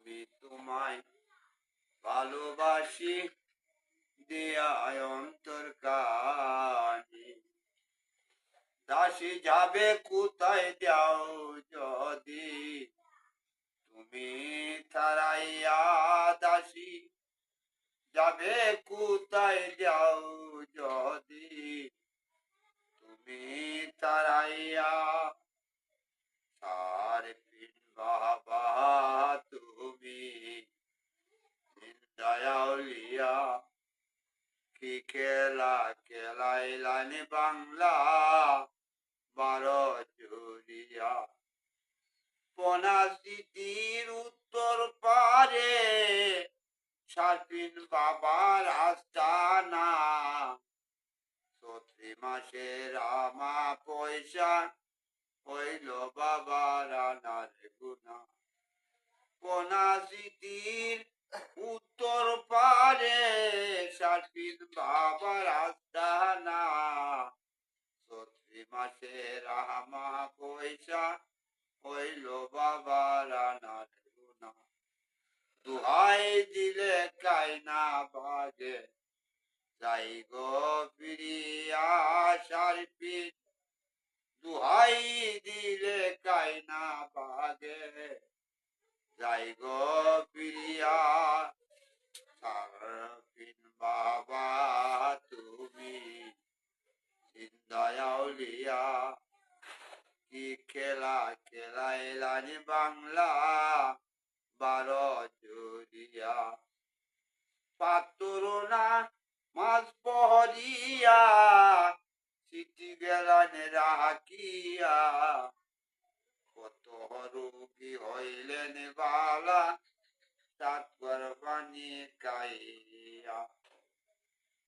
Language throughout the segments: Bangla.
আমি তোমায় ভালোবাসি দিয়া অন্তর কানি দাসী যাবে কোথায় যাও যদি তুমি তারাইয়া দাসী যাবে কোথায় যাও যদি তুমি তারাইয়া সার পিন বাবা তুমি দয়ালিয়া কি খেলা খেলাইলানি বাংলা 12 জুলিয়া পনাশিটির উত্তর পারে সারপিন বাবার আস্তানা চৈত্রি মাসের আমা পয়সা হইল বাবার আনার গুনা পনাশিটির উত্তর পারে সারপিন বাবার আস্তানা চৈত্রি মাসের আমা পয়সা হইল বাবার আনার গুনা দুহাই দিলে কাইনা বাজে যাই গো ফিরিয়া সারপিন দুহাই দিলে কাইনা বাজে যাই গো ফিরিয়া সারপিন বাবা তুমি দয়ালিয়া কি খেলা খেলাইলানি বাংলা 12 জুলিয়া পাতরুনা মাঝ পহরিয়া সিটি গেলান রাখিয়া কত রোগী হইলেন বালা তাৎপর পানি কাইয়া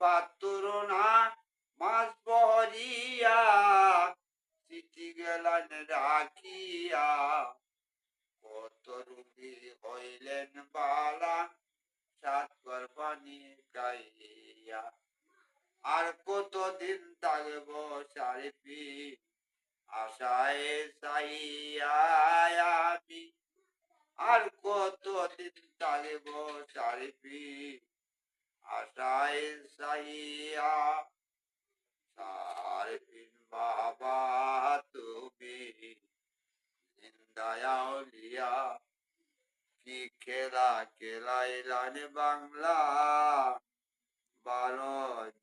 পাতরুনা মাঝ পহরিয়া সিটি গেলান রাখিয়া কত রোগী হইলেন বালা সাতবার পানি গাইয়া আর কতদিন থাকব সারিপি আশায় চাইয়া আমি আর কতদিন থাকব সারিপি আশায় চাইয়া সারিপিন বাবা তুমি দয়ালিয়া কি খেলা খেলাইলানি বাংলা 12